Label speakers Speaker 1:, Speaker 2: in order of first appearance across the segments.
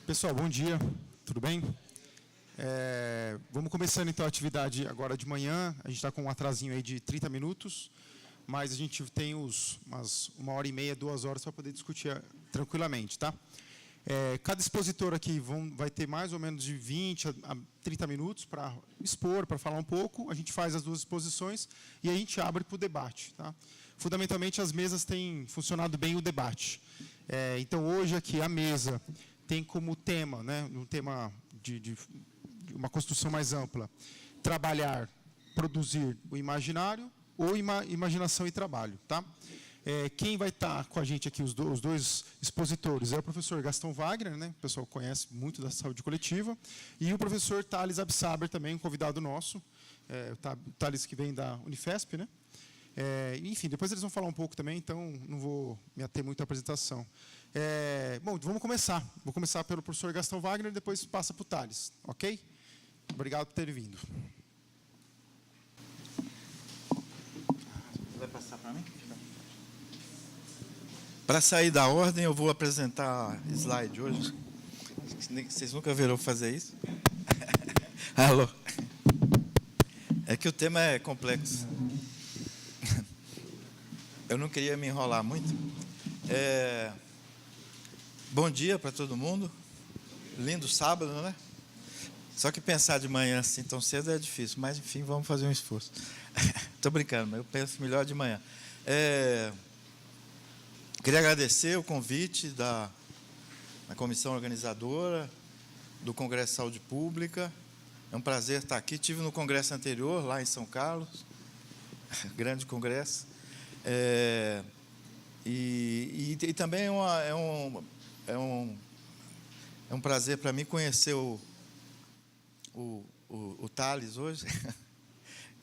Speaker 1: Pessoal, bom dia, tudo bem? Vamos começando então a atividade agora de manhã. A gente está com um atrasinho aí de 30 minutos, mas a gente tem umas 1h30, 2 horas para poder discutir tranquilamente, tá? Cada expositor aqui vai ter mais ou menos de 20 a 30 minutos para expor, para falar um pouco. A gente faz as 2 exposições e a gente abre para o debate, tá? Fundamentalmente, as mesas têm funcionado bem o debate. Então, hoje aqui, a mesa tem como tema, né, um tema de uma construção mais ampla, trabalhar, produzir o imaginário ou imaginação e trabalho. Tá? Quem vai estar com a gente aqui, os dois expositores, é o professor Gastão Wagner, né, o pessoal conhece muito da saúde coletiva, e o professor Thales Absaber, também um convidado nosso, o Thales que vem da Unifesp, né? Enfim, depois eles vão falar um pouco também, então não vou me ater muito à apresentação. Bom, vamos começar. Vou começar pelo professor Gastão Wagner, depois passa para o Thales, ok? Obrigado por ter vindo.
Speaker 2: Vai passar para mim? Para sair da ordem, eu vou apresentar slide hoje. Vocês nunca viram fazer isso? Alô? É que o tema é complexo. Eu não queria me enrolar muito. Bom dia para todo mundo. Lindo sábado, né? Só que pensar de manhã assim tão cedo é difícil, mas enfim, vamos fazer um esforço. Estou brincando, mas eu penso melhor de manhã. Queria agradecer o convite da comissão organizadora do Congresso de Saúde Pública. É um prazer estar aqui. Estive no congresso anterior, lá em São Carlos, grande congresso. E também é um prazer para mim conhecer o Thales hoje.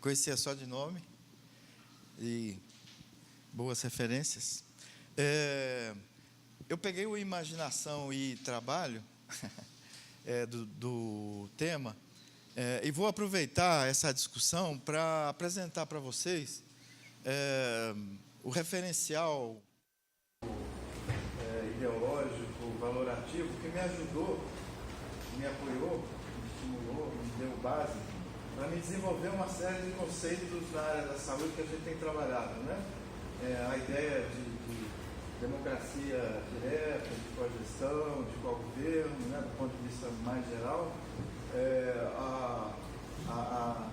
Speaker 2: Conhecia só de nome e boas referências. Eu peguei o Imaginação e Trabalho do tema e vou aproveitar essa discussão para apresentar para vocês o referencial ideológico, valorativo, que me ajudou, me apoiou, me estimulou, me deu base para me desenvolver uma série de conceitos na área da saúde que a gente tem trabalhado, né? A ideia de democracia direta, de cogestão, de co-governo, né? Do ponto de vista mais geral, a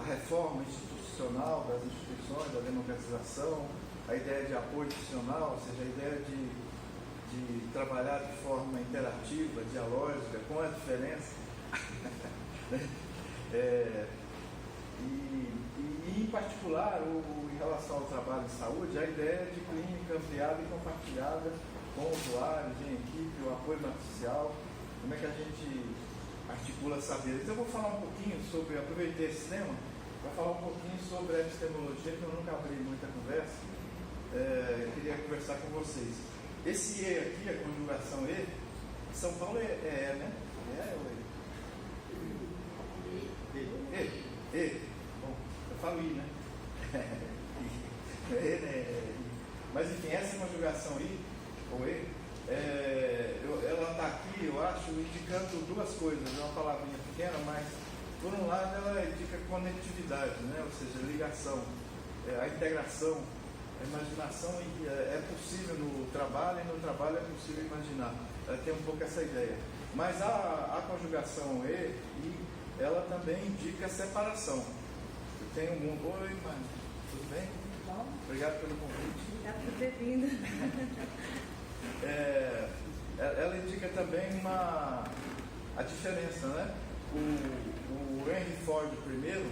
Speaker 2: reforma institucional das instituições, da democratização, a ideia de apoio institucional, ou seja, a ideia de trabalhar de forma interativa, dialógica, com a diferença. E, em particular, em relação ao trabalho de saúde, a ideia de clínica ampliada e compartilhada com usuários, em equipe, o apoio matricial, como é que a gente articula saberes. Eu vou falar um pouquinho sobre, aproveitei esse tema, para falar um pouquinho sobre a epistemologia, que eu nunca abri muita conversa. Eu queria conversar com vocês. Esse E aqui, a conjugação E, em São Paulo é né? Bom, eu falo I, né? Mas, enfim, essa conjugação I, ou E, ela está aqui, eu acho, indicando duas coisas. É uma palavrinha pequena, mas, por um lado, ela indica conectividade, né? Ou seja, ligação, a integração. A imaginação é possível no trabalho, e no trabalho é possível imaginar. Ela tem um pouco essa ideia. Mas a conjugação E, ela também indica separação. Eu tenho um mundo. Oi, mãe, tudo bem?
Speaker 3: Bom.
Speaker 2: Obrigado pelo convite.
Speaker 3: Obrigado por ter vindo.
Speaker 2: Ela indica também a diferença, né? O Henry Ford primeiro,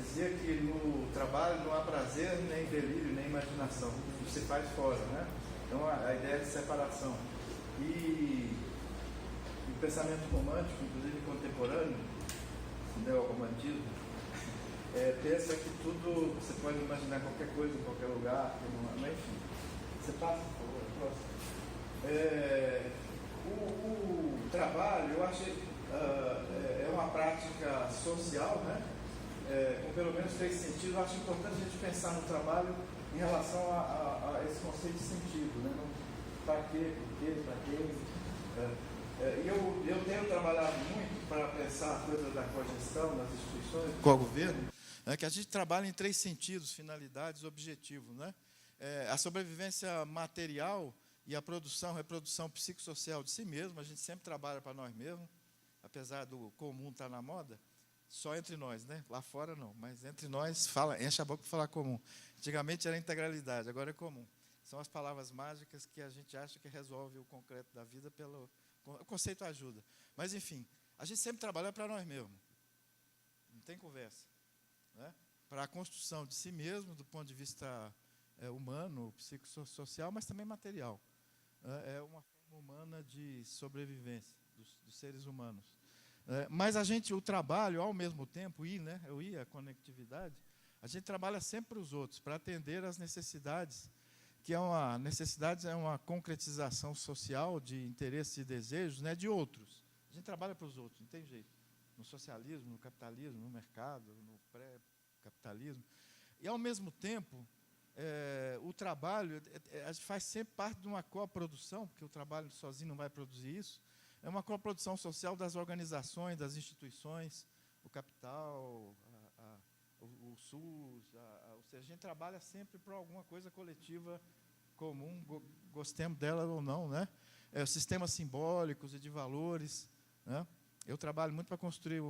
Speaker 2: dizia que no trabalho não há prazer, nem delírio, nem imaginação. Isso se faz fora, né? Então, a ideia de separação. E o pensamento romântico, inclusive contemporâneo, o neorromantismo, pensa que tudo, você pode imaginar qualquer coisa em qualquer lugar, mas enfim. Você passa, por favor, próximo. O trabalho, eu acho, é uma prática social, né? Com pelo menos 3 sentidos. Eu acho importante a gente pensar no trabalho em relação a esse conceito de sentido, né? Para quê, por quê, para quê. eu tenho trabalhado muito para pensar a coisa da cogestão das instituições, com o governo, que a gente trabalha em 3 sentidos, finalidades, objetivos. Né? A sobrevivência material e a reprodução psicossocial de si mesmo, a gente sempre trabalha para nós mesmos, apesar do comum estar na moda, só entre nós, né? Lá fora não, mas entre nós, enche a boca para falar comum. Antigamente era integralidade, agora é comum. São as palavras mágicas que a gente acha que resolve o concreto da vida, o conceito ajuda. Mas, enfim, a gente sempre trabalha para nós mesmos. Não tem conversa. Né? Para a construção de si mesmo, do ponto de vista humano, psicossocial, mas também material. É uma forma humana de sobrevivência dos seres humanos. Mas o trabalho, ao mesmo tempo, a conectividade, a gente trabalha sempre para os outros, para atender às necessidades, que é uma concretização social de interesses e desejos, né, de outros. A gente trabalha para os outros, não tem jeito. No socialismo, no capitalismo, no mercado, no pré-capitalismo. E, ao mesmo tempo, o trabalho a gente faz sempre parte de uma coprodução, porque o trabalho sozinho não vai produzir isso. É uma coprodução social das organizações, das instituições, o capital, o SUS, ou seja, a gente trabalha sempre por alguma coisa coletiva comum, gostemos dela ou não, né? Sistemas simbólicos e de valores, né? Eu trabalho muito para construir,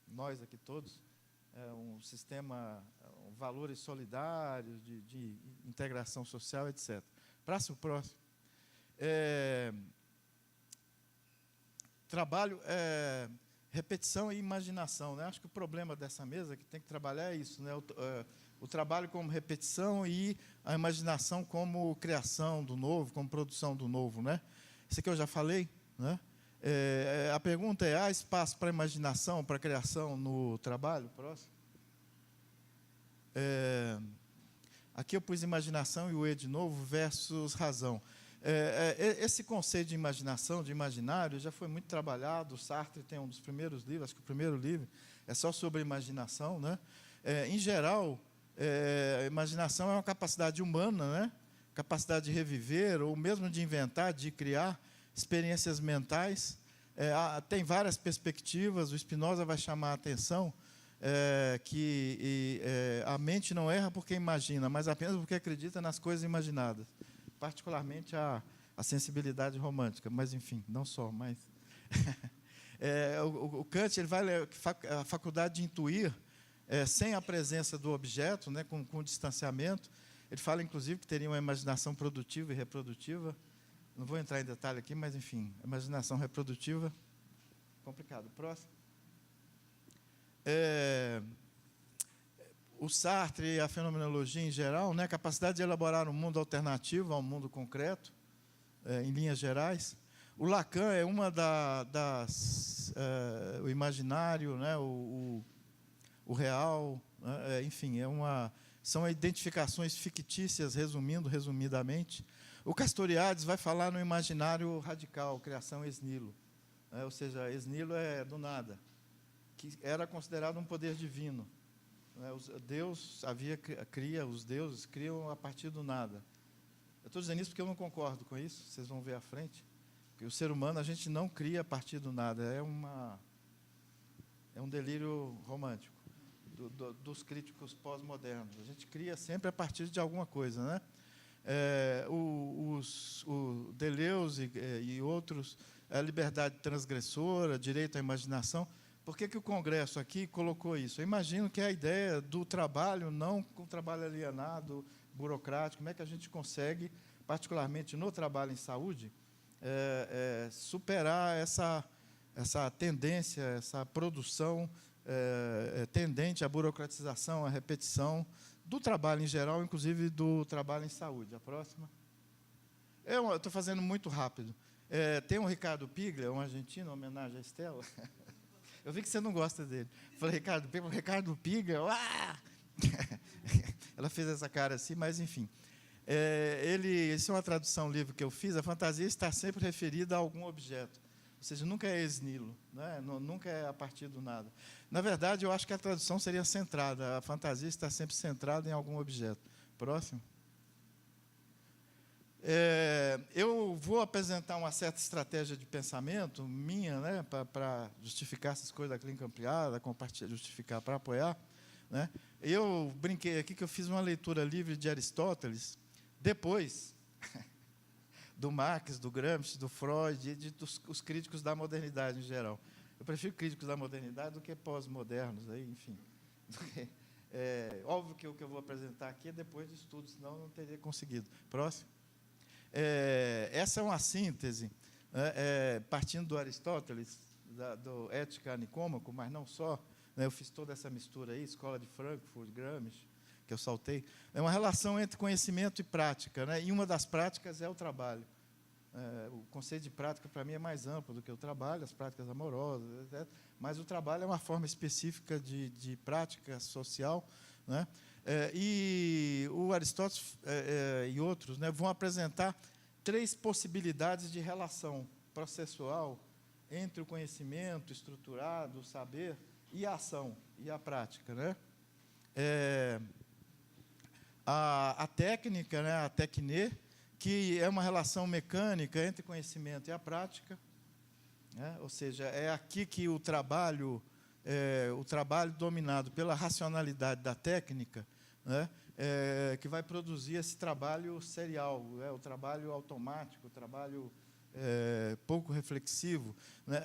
Speaker 2: nós aqui todos, um sistema, valores solidários, de integração social, etc. Próximo. Trabalho repetição e imaginação, né? Acho que o problema dessa mesa que tem que trabalhar é isso, né? O trabalho como repetição e a imaginação como criação do novo, como produção do novo, né? Isso aqui eu já falei, né? A pergunta é: há espaço para imaginação, para criação no trabalho? Próximo. Aqui eu pus imaginação e o E de novo versus razão. Esse conceito de imaginação, de imaginário, já foi muito trabalhado. O Sartre tem um dos primeiros livros, acho que o primeiro livro é só sobre imaginação, né? Em geral, a imaginação é uma capacidade humana, né? Capacidade de reviver, ou mesmo de inventar, de criar experiências mentais. Tem várias perspectivas. O Spinoza vai chamar a atenção que a mente não erra porque imagina, mas apenas porque acredita nas coisas imaginadas. Particularmente a sensibilidade romântica, mas, enfim, não só, mas... o Kant ele vai a faculdade de intuir, sem a presença do objeto, né, com distanciamento. Ele fala, inclusive, que teria uma imaginação produtiva e reprodutiva. Não vou entrar em detalhe aqui, mas, enfim, imaginação reprodutiva, complicado. Próximo. O Sartre e a fenomenologia em geral, né, a capacidade de elaborar um mundo alternativo ao mundo concreto, em linhas gerais. O Lacan é uma o imaginário, né, o real, né, enfim, são identificações fictícias, resumidamente. O Castoriadis vai falar no imaginário radical, criação ex nihilo, né, ou seja, ex nihilo é do nada, que era considerado um poder divino. Deus os deuses criam a partir do nada. Eu estou dizendo isso porque eu não concordo com isso, vocês vão ver à frente. Porque o ser humano, a gente não cria a partir do nada, é um delírio romântico dos críticos pós-modernos. A gente cria sempre a partir de alguma coisa, né? O Deleuze e outros, a liberdade transgressora, direito à imaginação. Por que o Congresso aqui colocou isso? Eu imagino que é a ideia do trabalho, não com o trabalho alienado, burocrático. Como é que a gente consegue, particularmente no trabalho em saúde, superar essa tendência, essa produção tendente à burocratização, à repetição do trabalho em geral, inclusive do trabalho em saúde. A próxima. Eu estou fazendo muito rápido. Tem o Ricardo Piglia, um argentino, em homenagem à Estela. Eu vi que você não gosta dele. Falei, Ricardo Piglia, ela fez essa cara assim, mas, enfim. Isso é uma tradução livre que eu fiz. A fantasia está sempre referida a algum objeto. Ou seja, nunca é ex nihilo, né? Nunca é a partir do nada. Na verdade, eu acho que a tradução seria centrada. A fantasia está sempre centrada em algum objeto. Próximo. Eu vou apresentar uma certa estratégia de pensamento minha, né, para justificar essas coisas da clínica ampliada, compartilhar, justificar para apoiar, né? Eu brinquei aqui que eu fiz uma leitura livre de Aristóteles, depois do Marx, do Gramsci, do Freud e dos críticos da modernidade em geral. Eu prefiro críticos da modernidade do que pós-modernos, aí, enfim. Óbvio que o que eu vou apresentar aqui é depois de estudo, senão eu não teria conseguido. Próximo. Essa é uma síntese, partindo do Aristóteles, do Ética Nicômaco, mas não só, né, eu fiz toda essa mistura aí, Escola de Frankfurt, Gramsci, que eu saltei. É uma relação entre conhecimento e prática, né, e uma das práticas é o trabalho. O conceito de prática, para mim, é mais amplo do que o trabalho, as práticas amorosas, etc. Mas o trabalho é uma forma específica de prática social, né? E o Aristóteles e outros, né, vão apresentar 3 possibilidades de relação processual entre o conhecimento estruturado, o saber, e a ação, e a prática, né? A técnica, né, a tecne, que é uma relação mecânica entre conhecimento e a prática, né? Ou seja, é aqui que o trabalho dominado pela racionalidade da técnica, né, que vai produzir esse trabalho serial, o trabalho automático, o trabalho pouco reflexivo, né?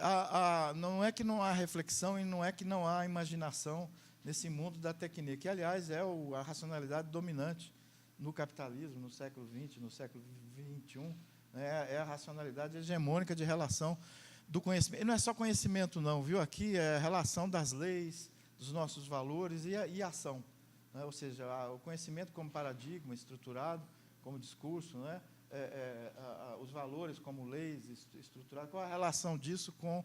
Speaker 2: Não é que não há reflexão e não é que não há imaginação nesse mundo da técnica, que, aliás, é a racionalidade dominante no capitalismo, no século XX, no século XXI, né? É a racionalidade hegemônica de relação do conhecimento. E não é só conhecimento, não, viu? Aqui é a relação das leis, dos nossos valores e a ação, né? Ou seja, o conhecimento como paradigma estruturado, como discurso, né? Os valores como leis estruturadas, qual a relação disso com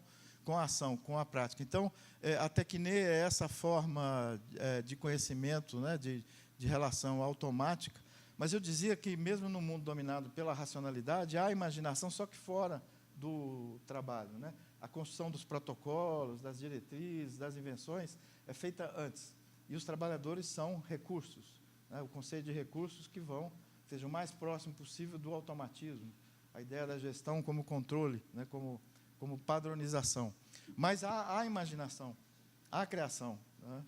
Speaker 2: a ação, com a prática. Então, a tecne é essa forma de conhecimento, né, de relação automática, mas eu dizia que, mesmo no mundo dominado pela racionalidade, há imaginação, só que fora do trabalho, né? A construção dos protocolos, das diretrizes, das invenções é feita antes. E os trabalhadores são recursos, né? O conceito de recursos que seja o mais próximo possível do automatismo, a ideia da gestão como controle, né? como padronização. Mas há imaginação, há criação, né?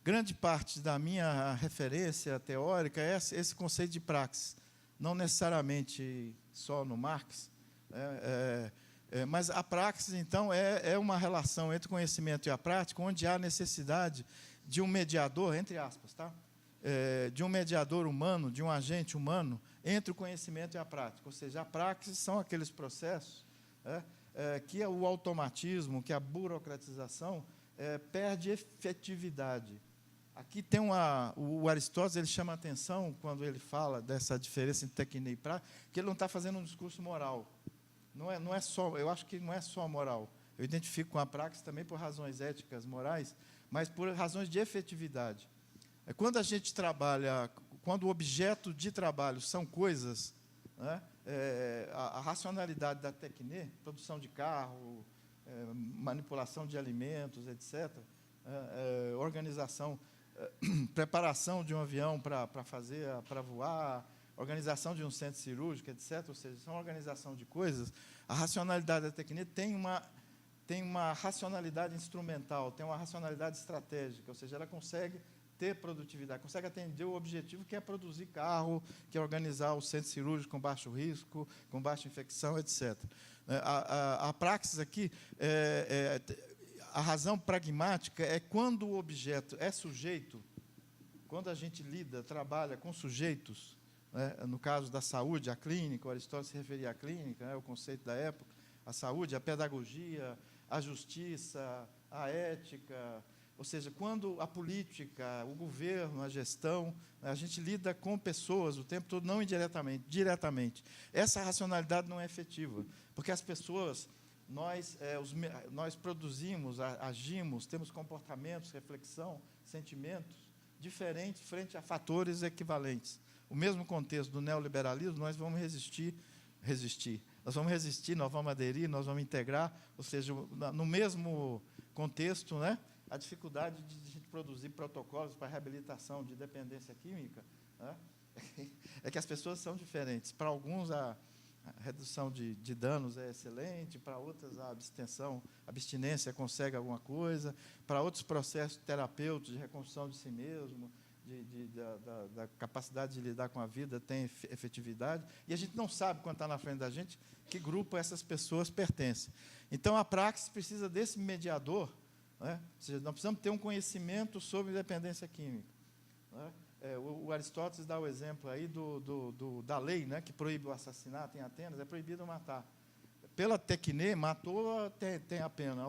Speaker 2: Grande parte da minha referência teórica é esse conceito de praxis, não necessariamente só no Marx, mas a praxis, então, é uma relação entre o conhecimento e a prática, onde há necessidade de um mediador, entre aspas, tá? De um mediador humano, de um agente humano, entre o conhecimento e a prática. Ou seja, a praxis são aqueles processos que o automatismo, que a burocratização perde efetividade. Aqui tem o Aristóteles, ele chama a atenção, quando ele fala dessa diferença entre tecne e prática, que ele não está fazendo um discurso moral. Não é só, eu acho que não é só moral. Eu identifico com a praxis também por razões éticas, morais, mas por razões de efetividade. Quando a gente trabalha, quando o objeto de trabalho são coisas, né, a racionalidade da tecne, produção de carro, manipulação de alimentos, etc., organização, preparação de um avião para voar, organização de um centro cirúrgico, etc., ou seja, são organização de coisas. A racionalidade da tecne tem uma racionalidade instrumental, tem uma racionalidade estratégica, ou seja, ela consegue ter produtividade, consegue atender o objetivo que é produzir carro, que é organizar o centro cirúrgico com baixo risco, com baixa infecção, etc. A praxis aqui, a razão pragmática é quando o objeto é sujeito, quando a gente trabalha com sujeitos, né, no caso da saúde, a clínica, o Aristóteles se referia à clínica, né, o conceito da época, a saúde, a pedagogia, a justiça, a ética, ou seja, quando a política, o governo, a gestão, a gente lida com pessoas o tempo todo, não indiretamente, diretamente. Essa racionalidade não é efetiva, porque as pessoas, nós produzimos, agimos, temos comportamentos, reflexão, sentimentos diferentes frente a fatores equivalentes. O mesmo contexto do neoliberalismo, nós vamos resistir. Nós vamos resistir, nós vamos aderir, nós vamos integrar, ou seja, no mesmo contexto, né, a dificuldade de produzir protocolos para reabilitação de dependência química, né, É que as pessoas são diferentes. Para alguns, a redução de danos é excelente, para outras, a abstinência consegue alguma coisa, para outros processos terapêuticos de reconstrução de si mesmo, da capacidade de lidar com a vida tem efetividade, e a gente não sabe, quando está na frente da gente, que grupo essas pessoas pertencem. Então, a praxis precisa desse mediador, né? Ou seja, nós precisamos ter um conhecimento sobre dependência química, né? O Aristóteles dá o exemplo aí da lei, né, que proíbe o assassinato em Atenas, é proibido matar. Pela tecne, matou, tem a pena,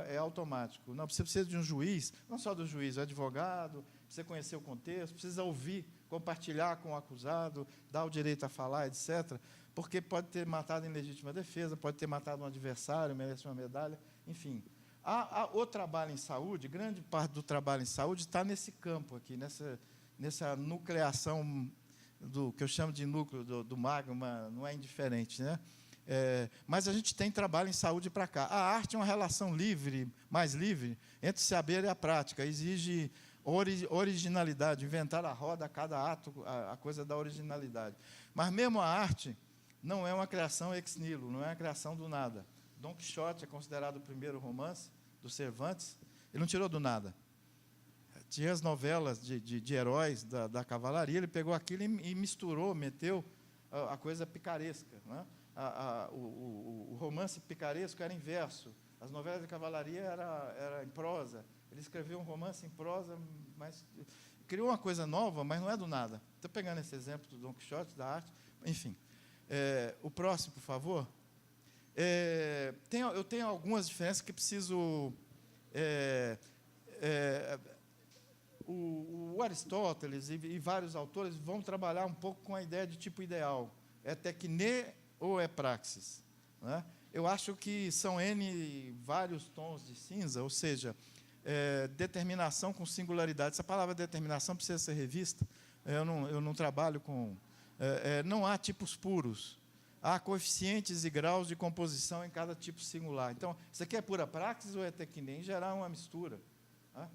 Speaker 2: é automático. Não, você precisa de um juiz, não só do juiz, o advogado, precisa conhecer o contexto, precisa ouvir, compartilhar com o acusado, dar o direito a falar, etc., porque pode ter matado em legítima defesa, pode ter matado um adversário, merece uma medalha, enfim. O trabalho em saúde, grande parte do trabalho em saúde está nesse campo aqui, nessa nucleação do que eu chamo de núcleo do magma, não é indiferente, né? Mas a gente tem trabalho em saúde para cá. A arte é uma relação livre, mais livre, entre o saber e a prática. Exige originalidade, inventar a roda a cada ato, a coisa da originalidade. Mas mesmo a arte não é uma criação ex nihilo, não é uma criação do nada. Dom Quixote é considerado o primeiro romance do Cervantes, ele não tirou do nada. Tinha as novelas de heróis da cavalaria, ele pegou aquilo e misturou, meteu a coisa picaresca, né? O romance picaresco era em verso, as novelas de cavalaria era em prosa. Ele escreveu um romance em prosa, mas criou uma coisa nova, mas não é do nada. Estou pegando esse exemplo do Dom Quixote, da arte, enfim. O próximo, por favor. Eu tenho algumas diferenças que preciso... O Aristóteles e vários autores vão trabalhar um pouco com a ideia de tipo ideal. É tecne ou é praxis, né? Eu acho que são vários tons de cinza, ou seja, determinação com singularidade. Essa palavra determinação precisa ser revista. Eu não trabalho com... não há tipos puros. Há coeficientes e graus de composição em cada tipo singular. Então, isso aqui é pura praxis ou é tecne? Em geral, é uma mistura.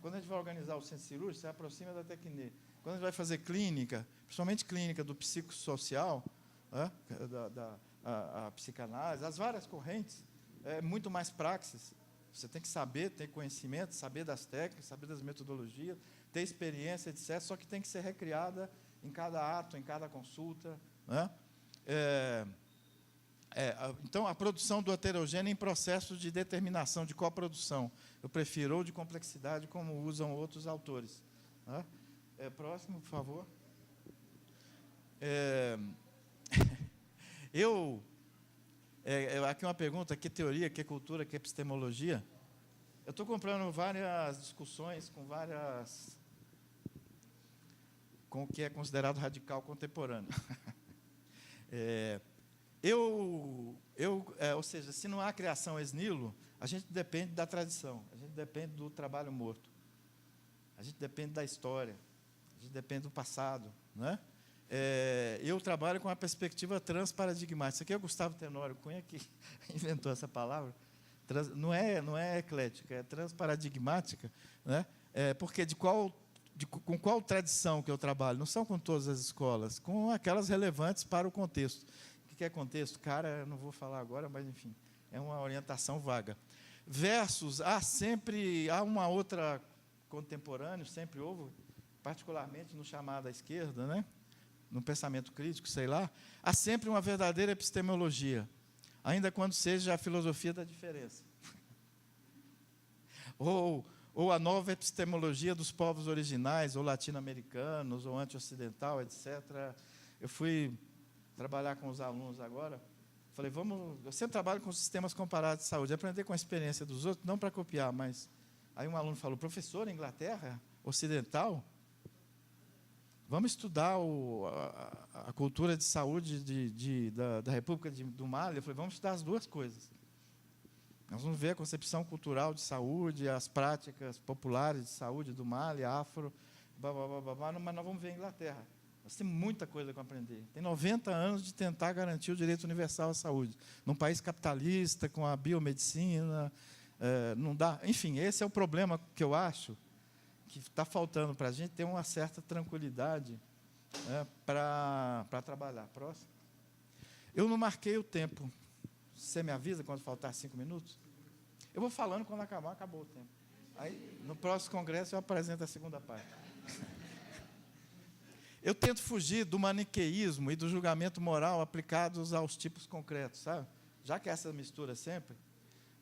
Speaker 2: Quando a gente vai organizar o centro cirúrgico, você aproxima da tecne. Quando a gente vai fazer clínica, principalmente clínica do psicossocial, a psicanálise, as várias correntes, é muito mais praxis. Você tem que saber, ter conhecimento, saber das técnicas, saber das metodologias, ter experiência, etc., só que tem que ser recriada em cada ato, em cada consulta, né? Então, a produção do heterogêneo em processo de determinação, de coprodução. Eu prefiro, ou de complexidade, como usam outros autores, né? Próximo, por favor. Aqui uma pergunta, que teoria, que cultura, que epistemologia? Eu estou comprando várias discussões com o que é considerado radical contemporâneo. Ou seja, se não há criação ex nihilo, a gente depende da tradição, a gente depende do trabalho morto, a gente depende da história, a gente depende do passado, né? Eu trabalho com a perspectiva transparadigmática. Isso aqui é o Gustavo Tenório Cunha que inventou essa palavra. Não é eclética, é transparadigmática, né? Porque com qual tradição que eu trabalho? Não são com todas as escolas, com aquelas relevantes para o contexto. O que é contexto? Cara, eu não vou falar agora, mas, enfim, é uma orientação vaga. Versus, há uma outra contemporânea, sempre houve, particularmente no chamado à esquerda, né? No pensamento crítico, sei lá, há sempre uma verdadeira epistemologia, ainda quando seja a filosofia da diferença. ou a nova epistemologia dos povos originais, ou latino-americanos, ou anti-ocidental, etc. Eu fui trabalhar com os alunos agora, falei, eu sempre trabalho com sistemas comparados de saúde, aprender com a experiência dos outros, não para copiar, mas... Aí um aluno falou, professor, Inglaterra, ocidental, vamos estudar a cultura de saúde da República do Mali. Eu falei, vamos estudar as duas coisas. Nós vamos ver a concepção cultural de saúde, as práticas populares de saúde do Mali, afro, mas nós vamos ver a Inglaterra. Nós temos muita coisa para aprender. Tem 90 anos de tentar garantir o direito universal à saúde. Num país capitalista, com a biomedicina, não dá. Enfim, esse é o problema que eu acho que está faltando para a gente ter uma certa tranquilidade para trabalhar. Próximo. Eu não marquei o tempo. Você me avisa quando faltar 5 minutos? Eu vou falando, quando acabar, acabou o tempo. Aí, no próximo congresso, eu apresento a segunda parte. Eu tento fugir do maniqueísmo e do julgamento moral aplicados aos tipos concretos, sabe? Já que essa mistura sempre,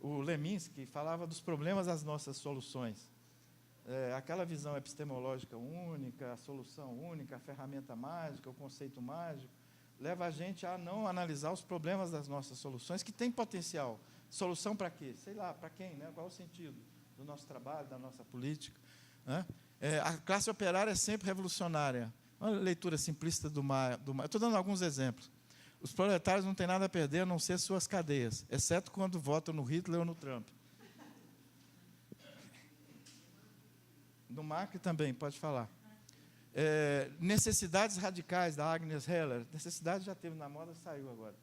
Speaker 2: o Leminski falava dos problemas das nossas soluções. Aquela visão epistemológica única, a solução única, a ferramenta mágica, o conceito mágico, leva a gente a não analisar os problemas das nossas soluções, que têm potencial. Solução para quê? Sei lá, para quem, né? Qual é o sentido do nosso trabalho, da nossa política? Né? A classe operária é sempre revolucionária. Uma leitura simplista do mar. Estou dando alguns exemplos. Os proletários não têm nada a perder a não ser suas cadeias, exceto quando votam no Hitler ou no Trump. Do Marx também, pode falar. Necessidades radicais, da Agnes Heller. Necessidade já teve na moda, saiu agora.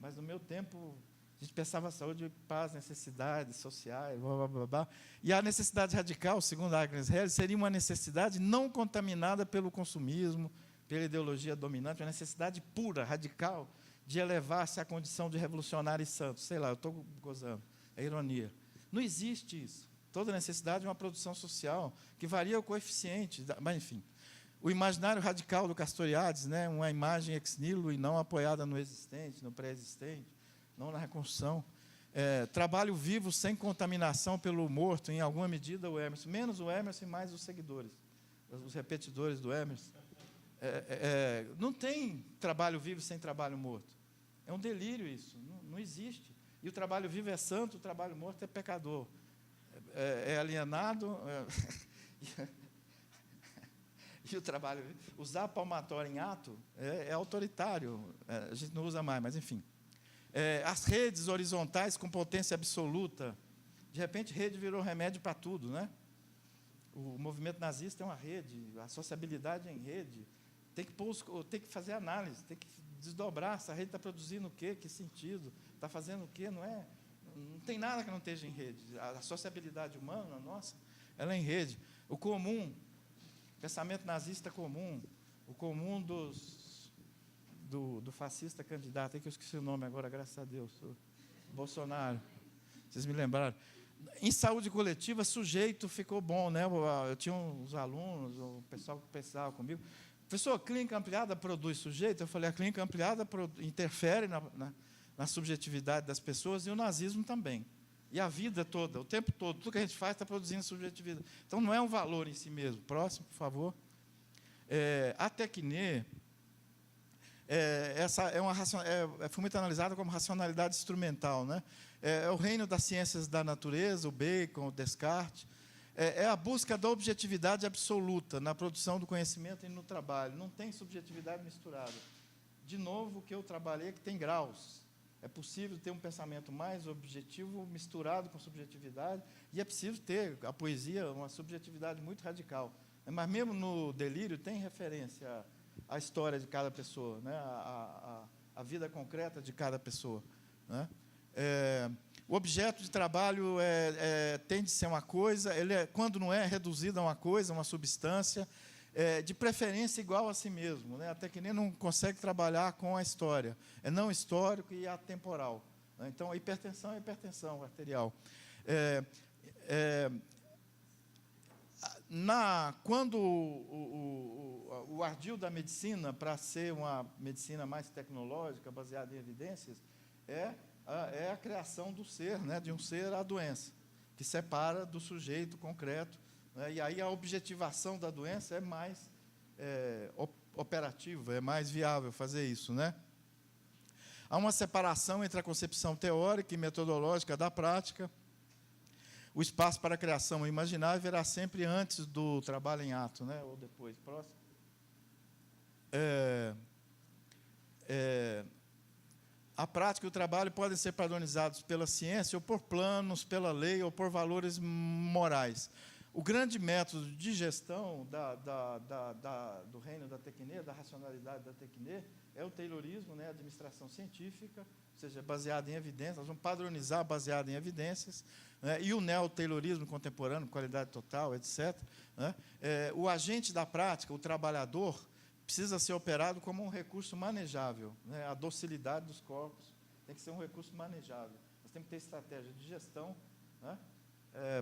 Speaker 2: Mas no meu tempo, a gente pensava saúde, paz, necessidades sociais, blá, blá, blá, blá. E a necessidade radical, segundo a Agnes Heller, seria uma necessidade não contaminada pelo consumismo, pela ideologia dominante, uma necessidade pura, radical, de elevar-se à condição de revolucionário e santo. Sei lá, eu estou gozando, é ironia. Não existe isso. Toda necessidade é uma produção social que varia o coeficiente, mas enfim. O imaginário radical do Castoriadis, né, uma imagem ex nihilo e não apoiada no existente, no pré-existente, não na reconstrução. Trabalho vivo sem contaminação pelo morto, em alguma medida o Emerson, menos o Emerson e mais os seguidores, os repetidores do Emerson. Não tem trabalho vivo sem trabalho morto. É um delírio isso, não existe. E o trabalho vivo é santo, o trabalho morto é pecador. É alienado, e o trabalho... Usar palmatória em ato é autoritário, a gente não usa mais, mas enfim. As redes horizontais com potência absoluta, de repente, rede virou remédio para tudo, né? O movimento nazista é uma rede, a sociabilidade é em rede, tem que fazer análise, tem que desdobrar, essa rede está produzindo o quê, que sentido, está fazendo o quê, não tem nada que não esteja em rede. A sociabilidade humana, nossa, ela é em rede. O comum, pensamento nazista comum, o comum do fascista candidato, que eu esqueci o nome agora, graças a Deus, Bolsonaro, vocês me lembraram. Em saúde coletiva, sujeito ficou bom, né? Eu tinha uns alunos, o pessoal que pensava comigo, professor, a clínica ampliada produz sujeito? Eu falei, a clínica ampliada interfere na subjetividade das pessoas, e o nazismo também. E a vida toda, o tempo todo, tudo que a gente faz está produzindo subjetividade. Então, não é um valor em si mesmo. Próximo, por favor. A Tecne, foi muito analisada como racionalidade instrumental, né? É o reino das ciências da natureza, o Bacon, o Descartes. É a busca da objetividade absoluta na produção do conhecimento e no trabalho. Não tem subjetividade misturada. De novo, o que eu trabalhei é que tem graus. É possível ter um pensamento mais objetivo misturado com subjetividade, e é possível ter a poesia, uma subjetividade muito radical. Mas mesmo no delírio tem referência à história de cada pessoa, né? A vida concreta de cada pessoa, né? O objeto de trabalho tende a ser uma coisa, quando não é reduzido a uma coisa, uma substância, de preferência igual a si mesmo, né? Até que nem não consegue trabalhar com a história. É não histórico e atemporal, né? Então, a hipertensão é hipertensão arterial. Quando o ardil da medicina, para ser uma medicina mais tecnológica, baseada em evidências, é a criação do ser, né? De um ser à doença, que separa do sujeito concreto, né? E aí a objetivação da doença é mais operativa, é mais viável fazer isso, né? Há uma separação entre a concepção teórica e metodológica da prática. O espaço para a criação imaginária virá sempre antes do trabalho em ato, né? Ou depois. Próximo. A prática e o trabalho podem ser padronizados pela ciência, ou por planos, pela lei, ou por valores morais. O grande método de gestão do reino da Tecne, da racionalidade da Tecne, é o Taylorismo, né, a administração científica, ou seja, baseada em evidências. Nós vamos padronizar baseado em evidências, né, e o neo-Taylorismo contemporâneo, qualidade total, etc., né. O agente da prática, o trabalhador, precisa ser operado como um recurso manejável, né? A docilidade dos corpos tem que ser um recurso manejável. Nós temos que ter estratégia de gestão, né?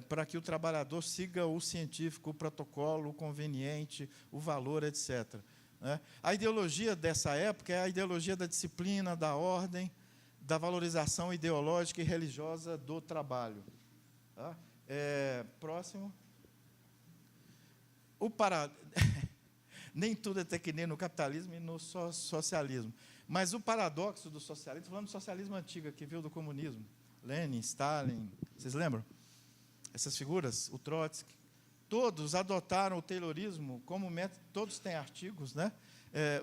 Speaker 2: Para que o trabalhador siga o científico, o protocolo, o conveniente, o valor, etc. Né? A ideologia dessa época é a ideologia da disciplina, da ordem, da valorização ideológica e religiosa do trabalho. Tá? Próximo. Nem tudo é até que nem no capitalismo e no socialismo. Mas o paradoxo do socialismo, estou falando do socialismo antigo, que veio do comunismo. Lenin, Stalin, vocês lembram? Essas figuras, o Trotsky, todos adotaram o Taylorismo como método, todos têm artigos, né?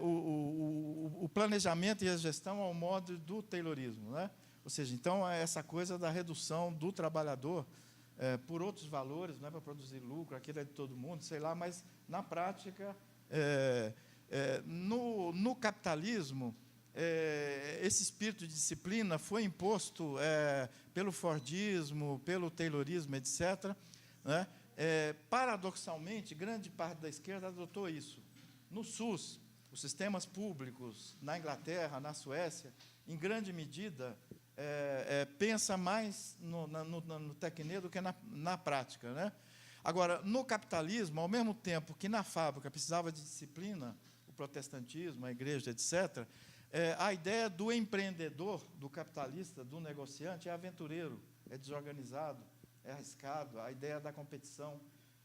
Speaker 2: O planejamento e a gestão ao modo do Taylorismo, né? Ou seja, então, essa coisa da redução do trabalhador por outros valores, não é para produzir lucro, aquilo é de todo mundo, sei lá, mas, na prática, no capitalismo, esse espírito de disciplina foi imposto pelo Fordismo, pelo Taylorismo, etc. Né? Paradoxalmente, grande parte da esquerda adotou isso. No SUS, os sistemas públicos, na Inglaterra, na Suécia, em grande medida, pensa mais no tecnê do que na prática. Né? Agora, no capitalismo, ao mesmo tempo que na fábrica precisava de disciplina, o protestantismo, a igreja, etc., a ideia do empreendedor, do capitalista, do negociante é aventureiro, é desorganizado, é arriscado, a ideia da competição.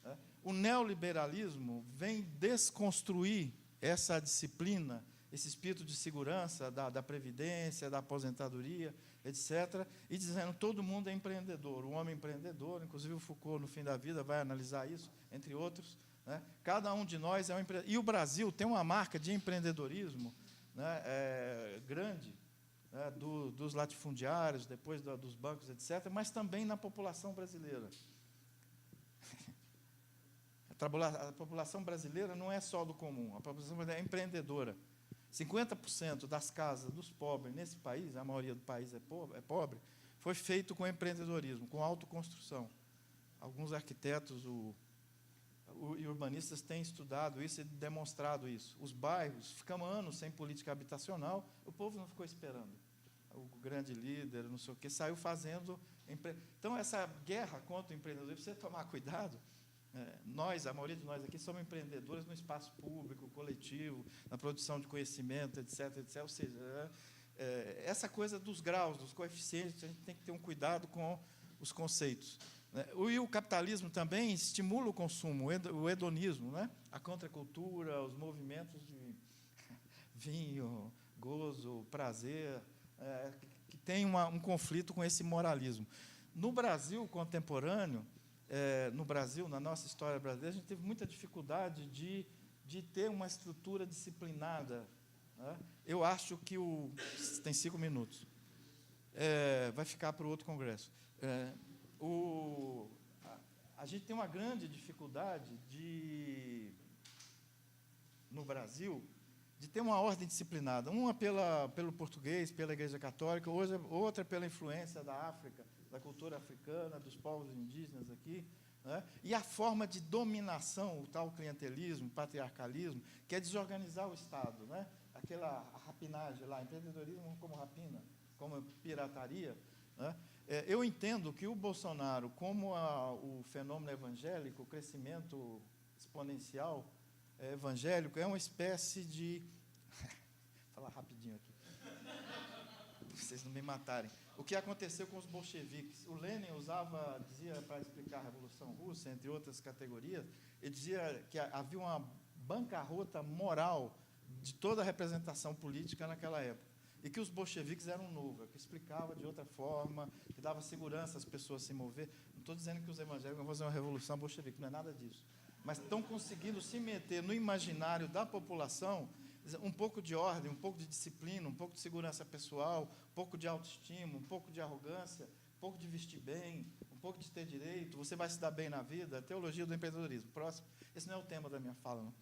Speaker 2: Né? O neoliberalismo vem desconstruir essa disciplina, esse espírito de segurança da previdência, da aposentadoria, etc., e dizendo que todo mundo é empreendedor, o homem empreendedor, inclusive o Foucault, no fim da vida, vai analisar isso, entre outros. Né? Cada um de nós é um empreendedor. E o Brasil tem uma marca de empreendedorismo, né, grande, né, dos latifundiários, depois dos bancos, etc., mas também na população brasileira. A população brasileira não é só do comum, a população brasileira é empreendedora. 50% das casas dos pobres nesse país, a maioria do país é pobre, foi feito com empreendedorismo, com autoconstrução. Alguns arquitetos e urbanistas têm estudado isso e demonstrado isso. Os bairros, ficamos anos sem política habitacional, o povo não ficou esperando. O grande líder, não sei o quê, saiu fazendo... Então, essa guerra contra o empreendedorismo, precisa tomar cuidado. Nós, a maioria de nós aqui, somos empreendedores no espaço público, coletivo, na produção de conhecimento, etc., etc. Ou seja, essa coisa dos graus, dos coeficientes, a gente tem que ter um cuidado com os conceitos. E o capitalismo também estimula o consumo, o hedonismo, né? A contracultura, os movimentos de vinho, gozo, prazer, que tem um conflito com esse moralismo. No Brasil contemporâneo, na nossa história brasileira, a gente teve muita dificuldade de ter uma estrutura disciplinada. Né? Eu acho que tem 5 minutos. Vai ficar para o outro congresso. A gente tem uma grande dificuldade no Brasil de ter uma ordem disciplinada. Uma pelo português, pela Igreja Católica, outra pela influência da África, da cultura africana, dos povos indígenas aqui. Né? E a forma de dominação, o tal clientelismo, patriarcalismo, que é desorganizar o Estado. Né? Aquela rapinagem lá, empreendedorismo como rapina, como pirataria. Né? Eu entendo que o Bolsonaro, como o fenômeno evangélico, o crescimento exponencial evangélico, é uma espécie de... Vou falar rapidinho aqui, para vocês não me matarem. O que aconteceu com os bolcheviques? O Lenin dizia, para explicar a Revolução Russa, entre outras categorias, ele dizia que havia uma bancarrota moral de toda a representação política naquela época. E que os bolcheviques eram novo, que explicava de outra forma, que dava segurança às pessoas se mover. Não estou dizendo que os evangélicos vão fazer uma revolução bolchevique, não é nada disso. Mas estão conseguindo se meter no imaginário da população um pouco de ordem, um pouco de disciplina, um pouco de segurança pessoal, um pouco de autoestima, um pouco de arrogância, um pouco de vestir bem, um pouco de ter direito, você vai se dar bem na vida, a teologia do empreendedorismo. Próximo. Esse não é o tema da minha fala, não.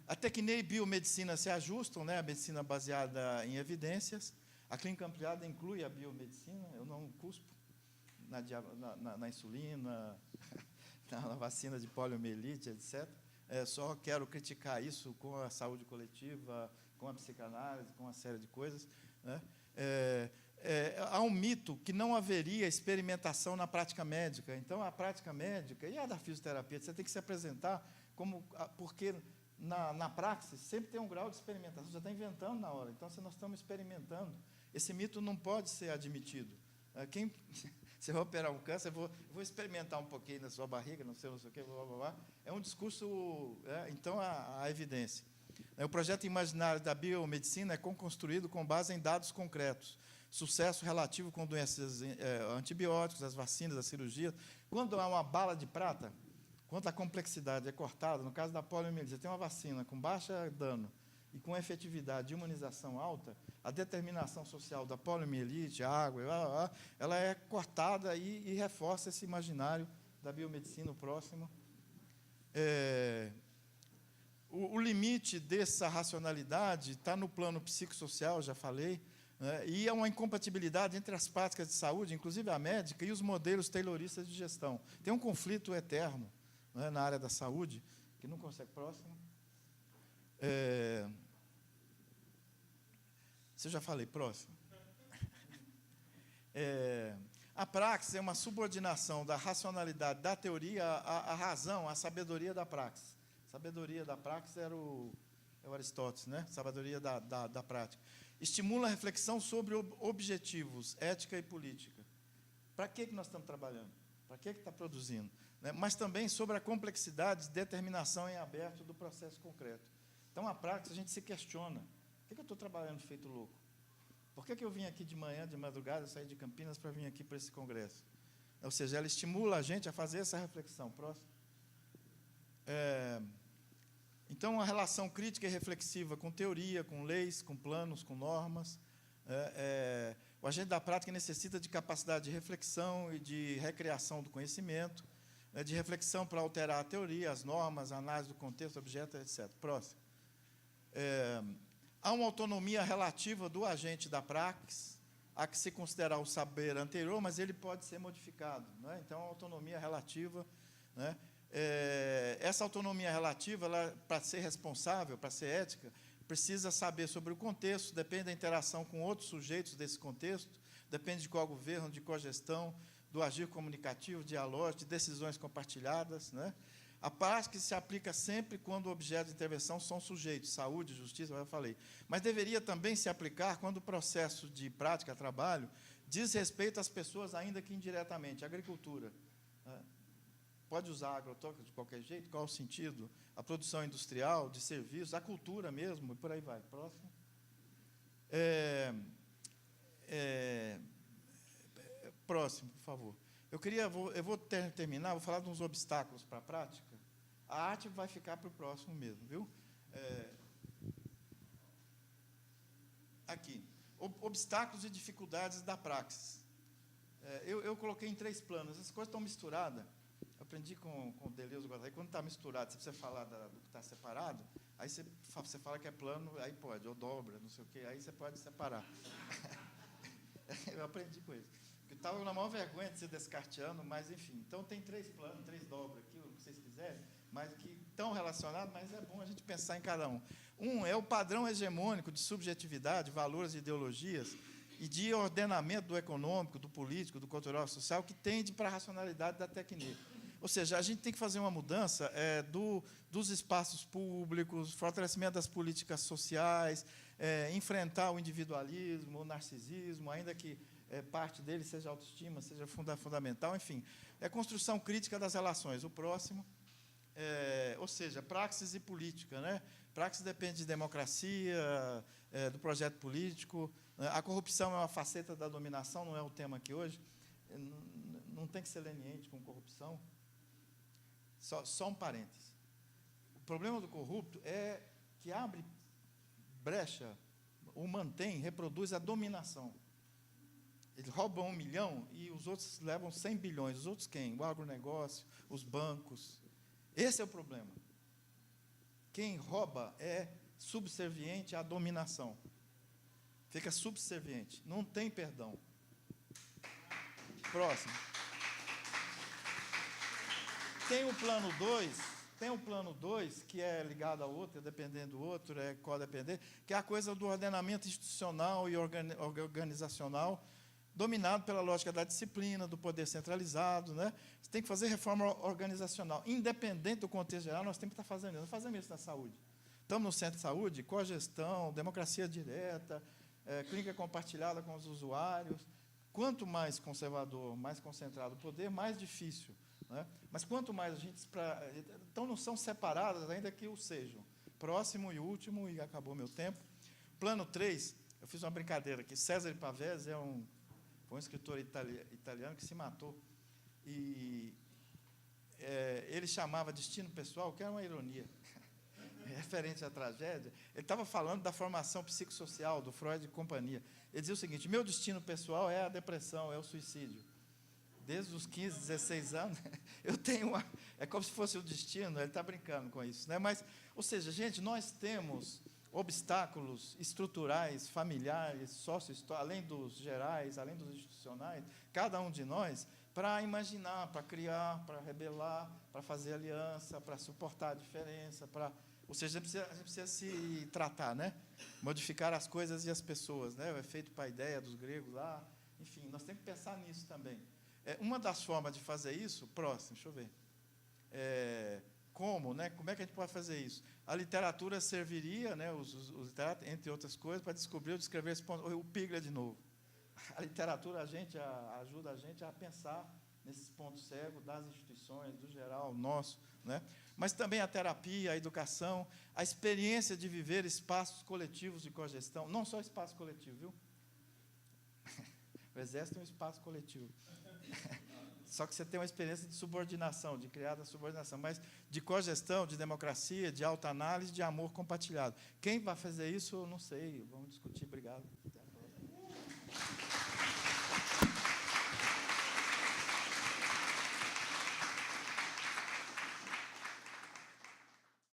Speaker 2: A tecnia e biomedicina se ajustam, né? A medicina baseada em evidências. A clínica ampliada inclui a biomedicina, eu não cuspo na insulina, na vacina de poliomielite, etc. só quero criticar isso com a saúde coletiva, com a psicanálise, com uma série de coisas, né? Há um mito que não haveria experimentação na prática médica. Então, a prática médica e a da fisioterapia, você tem que se apresentar porque na praxis sempre tem um grau de experimentação, você está inventando na hora. Então, se nós estamos experimentando, esse mito não pode ser admitido. Se eu operar um câncer, eu vou experimentar um pouquinho na sua barriga, não sei o que, blá, blá, blá. É um discurso, então há evidência. O projeto imaginário da biomedicina é construído com base em dados concretos. Sucesso relativo com doenças antibióticos, as vacinas, a cirurgia. Quando há uma bala de prata, quando a complexidade é cortada, no caso da poliomielite, você tem uma vacina com baixo dano e com efetividade de imunização alta, a determinação social da poliomielite, a água, ela é cortada e reforça esse imaginário da biomedicina, o próximo. O limite dessa racionalidade está no plano psicossocial, já falei, né, e é uma incompatibilidade entre as práticas de saúde, inclusive a médica, e os modelos tayloristas de gestão. Tem um conflito eterno, né, na área da saúde, que não consegue. Próximo. Se eu já falei, próximo. A praxis é uma subordinação da racionalidade da teoria à razão, à sabedoria da praxis. Sabedoria da praxis é o Aristóteles, né? Sabedoria da prática. Estimula a reflexão sobre objetivos, ética e política. Para que nós estamos trabalhando? Para que está produzindo? Né? Mas também sobre a complexidade de determinação em aberto do processo concreto. Então, a praxis, a gente se questiona. Por que eu estou trabalhando feito louco? Por que eu vim aqui de manhã, de madrugada, saí de Campinas para vir aqui para esse congresso? Ou seja, ela estimula a gente a fazer essa reflexão. Próximo. Então, a relação crítica e reflexiva com teoria, com leis, com planos, com normas. O agente da prática necessita de capacidade de reflexão e de recriação do conhecimento, de reflexão para alterar a teoria, as normas, a análise do contexto, objeto, etc. Próximo. Há uma autonomia relativa do agente da praxis, a que se considerar o saber anterior, mas ele pode ser modificado. Né? Então, a autonomia relativa, né? Essa autonomia relativa, para ser responsável, para ser ética, precisa saber sobre o contexto, depende da interação com outros sujeitos desse contexto, depende de qual governo, de qual gestão, do agir comunicativo, dialógico, de decisões compartilhadas. Né? A prática se aplica sempre quando o objeto de intervenção são sujeitos, saúde, justiça, eu já falei. Mas deveria também se aplicar quando o processo de prática, trabalho, diz respeito às pessoas, ainda que indiretamente, agricultura. Pode usar agrotóxico de qualquer jeito? Qual o sentido? A produção industrial, de serviços, a cultura mesmo, e por aí vai. Próximo. Próximo, por favor. Eu vou terminar, vou falar de uns obstáculos para a prática. A arte vai ficar para o próximo mesmo, viu? Aqui. Obstáculos e dificuldades da praxis. Eu coloquei em 3 planos. Essas coisas estão misturadas. Aprendi com o Deleuze, quando está misturado, você precisa falar do que está separado, aí você fala que é plano, aí pode, ou dobra, não sei o quê, aí você pode separar. Eu aprendi com isso. Eu estava na maior vergonha de ser descartiano, mas, enfim. Então, tem 3 planos, 3 dobras aqui, o que vocês quiserem, mas que estão relacionados, mas é bom a gente pensar em cada um. Um é o padrão hegemônico de subjetividade, valores e ideologias, e de ordenamento do econômico, do político, do cultural e social, que tende para a racionalidade da técnica. Ou seja, a gente tem que fazer uma mudança dos espaços públicos, fortalecimento das políticas sociais, enfrentar o individualismo, o narcisismo, ainda que parte dele seja autoestima, seja fundamental, enfim. É construção crítica das relações. O próximo, ou seja, praxis e política. Né? Praxis depende de democracia, do projeto político. A corrupção é uma faceta da dominação, não é o tema aqui hoje. Não tem que ser leniente com corrupção. Só um parêntese. O problema do corrupto é que abre brecha, ou mantém, reproduz a dominação. Eles roubam 1 milhão e os outros levam 100 bilhões. Os outros quem? O agronegócio, os bancos. Esse é o problema. Quem rouba é subserviente à dominação. Fica subserviente. Não tem perdão. Próximo. Tem o plano 2, Tem o plano 2, que é ligado ao outro, é dependendo do outro, é codependente, que é a coisa do ordenamento institucional e organizacional, dominado pela lógica da disciplina, do poder centralizado, né? Você tem que fazer reforma organizacional. Independente do contexto geral, nós temos que estar fazendo isso. Nós fazemos isso na saúde. Estamos no centro de saúde, cogestão, democracia direta, clínica compartilhada com os usuários. Quanto mais conservador, mais concentrado o poder, mais difícil. Né? Mas quanto mais a gente... Então, não são separadas, ainda que o sejam. Próximo e último, e acabou meu tempo. Plano 3, eu fiz uma brincadeira aqui. Cesare Pavese foi um escritor italiano que se matou. E ele chamava destino pessoal, que era uma ironia, referente à tragédia. Ele estava falando da formação psicossocial do Freud e companhia. Ele dizia o seguinte: meu destino pessoal é a depressão, é o suicídio. Desde os 15, 16 anos, eu tenho uma... É como se fosse o destino, ele está brincando com isso. Né? Mas, ou seja, gente, nós temos obstáculos estruturais, familiares, além dos gerais, além dos institucionais, cada um de nós, para imaginar, para criar, para rebelar, para fazer aliança, para suportar a diferença, ou seja, a gente precisa se tratar, né? Modificar as coisas e as pessoas, né? O efeito paideia dos gregos lá, enfim, nós temos que pensar nisso também. Uma das formas de fazer isso, próximo, deixa eu ver. Como, né? Como é que a gente pode fazer isso? A literatura serviria, né, os literatos, entre outras coisas, para descobrir ou descrever esse ponto. O Piglia de novo. A literatura ajuda a gente a pensar nesses pontos cegos das instituições, do geral, nosso, né? Mas também a terapia, a educação, a experiência de viver espaços coletivos de cogestão, não só espaço coletivo, viu? O Exército é um espaço coletivo. Só que você tem uma experiência de subordinação, de criar a subordinação, mas de cogestão, de democracia, de autoanálise, de amor compartilhado. Quem vai fazer isso, eu não sei. Vamos discutir. Obrigado. Até a próxima.